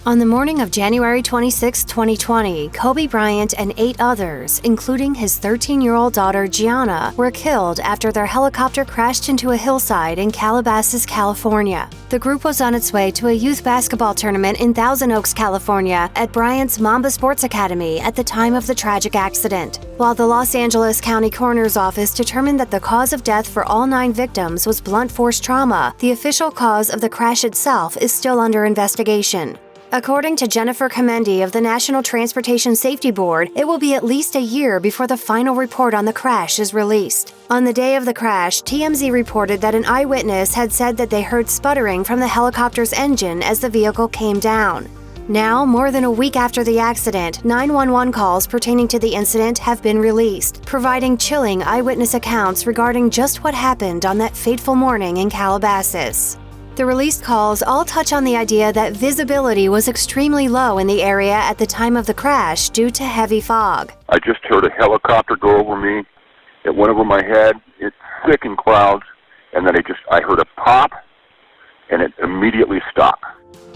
On the morning of January 26, 2020, Kobe Bryant and 8 others, including his 13-year-old daughter Gianna, were killed after their helicopter crashed into a hillside in Calabasas, California. The group was on its way to a youth basketball tournament in Thousand Oaks, California, at Bryant's Mamba Sports Academy at the time of the tragic accident. While the Los Angeles County Coroner's Office determined that the cause of death for all 9 victims was blunt force trauma, the official cause of the crash itself is still under investigation. According to Jennifer Comendi of the National Transportation Safety Board, it will be at least a year before the final report on the crash is released. On the day of the crash, TMZ reported that an eyewitness had said that they heard sputtering from the helicopter's engine as the vehicle came down. Now, more than a week after the accident, 911 calls pertaining to the incident have been released, providing chilling eyewitness accounts regarding just what happened on that fateful morning in Calabasas. The released calls all touch on the idea that visibility was extremely low in the area at the time of the crash due to heavy fog. I just heard a helicopter go over me. It went over my head. It's thick in clouds. And then I heard a pop, and it immediately stopped.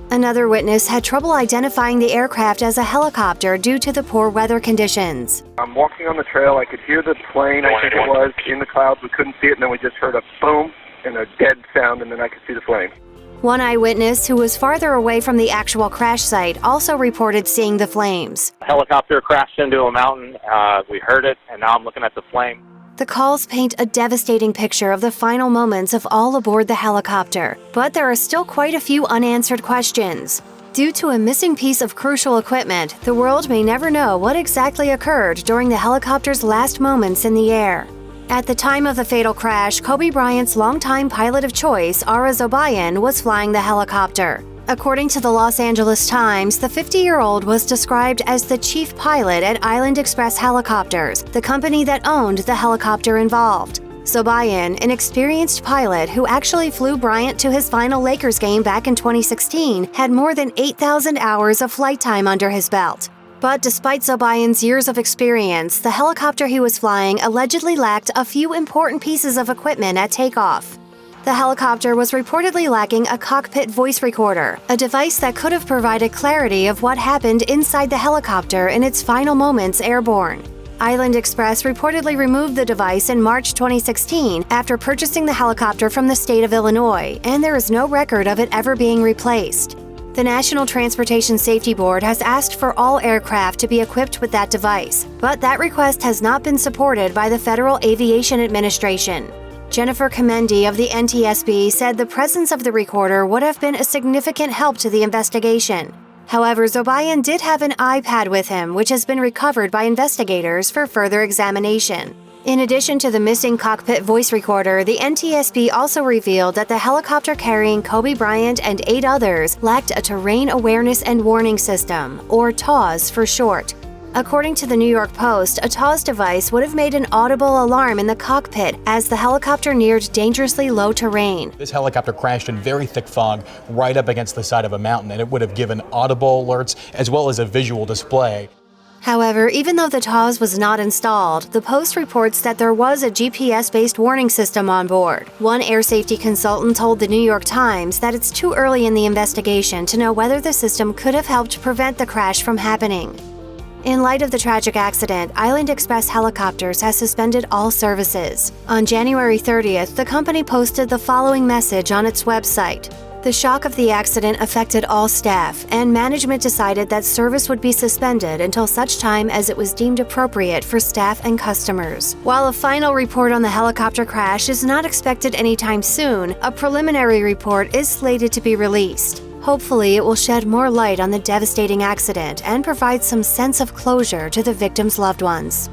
Another witness had trouble identifying the aircraft as a helicopter due to the poor weather conditions. I'm walking on the trail. I could hear the plane, I think it was, in the clouds. We couldn't see it, and then we just heard a boom and a dead sound, and then I could see the flame. One eyewitness who was farther away from the actual crash site also reported seeing the flames. A helicopter crashed into a mountain. We heard it, and now I'm looking at the flame. The calls paint a devastating picture of the final moments of all aboard the helicopter, but there are still quite a few unanswered questions. Due to a missing piece of crucial equipment, the world may never know what exactly occurred during the helicopter's last moments in the air. At the time of the fatal crash, Kobe Bryant's longtime pilot of choice, Ara Zobayan, was flying the helicopter. According to the Los Angeles Times, the 50-year-old was described as the chief pilot at Island Express Helicopters, the company that owned the helicopter involved. Zobayan, an experienced pilot who actually flew Bryant to his final Lakers game back in 2016, had more than 8,000 hours of flight time under his belt. But despite Zobayan's years of experience, the helicopter he was flying allegedly lacked a few important pieces of equipment at takeoff. The helicopter was reportedly lacking a cockpit voice recorder, a device that could have provided clarity of what happened inside the helicopter in its final moments airborne. Island Express reportedly removed the device in March 2016 after purchasing the helicopter from the state of Illinois, and there is no record of it ever being replaced. The National Transportation Safety Board has asked for all aircraft to be equipped with that device, but that request has not been supported by the Federal Aviation Administration. Jennifer Comendi of the NTSB said the presence of the recorder would have been a significant help to the investigation. However, Zobayan did have an iPad with him, which has been recovered by investigators for further examination. In addition to the missing cockpit voice recorder, the NTSB also revealed that the helicopter carrying Kobe Bryant and 8 others lacked a Terrain Awareness and Warning System, or TAWS for short. According to the New York Post, a TAWS device would have made an audible alarm in the cockpit as the helicopter neared dangerously low terrain. This helicopter crashed in very thick fog right up against the side of a mountain, and it would have given audible alerts as well as a visual display. However, even though the TAWS was not installed, the Post reports that there was a GPS-based warning system on board. One air safety consultant told the New York Times that it's too early in the investigation to know whether the system could have helped prevent the crash from happening. In light of the tragic accident, Island Express Helicopters has suspended all services. On January 30th, the company posted the following message on its website. The shock of the accident affected all staff, and management decided that service would be suspended until such time as it was deemed appropriate for staff and customers. While a final report on the helicopter crash is not expected anytime soon, a preliminary report is slated to be released. Hopefully, it will shed more light on the devastating accident and provide some sense of closure to the victims' loved ones.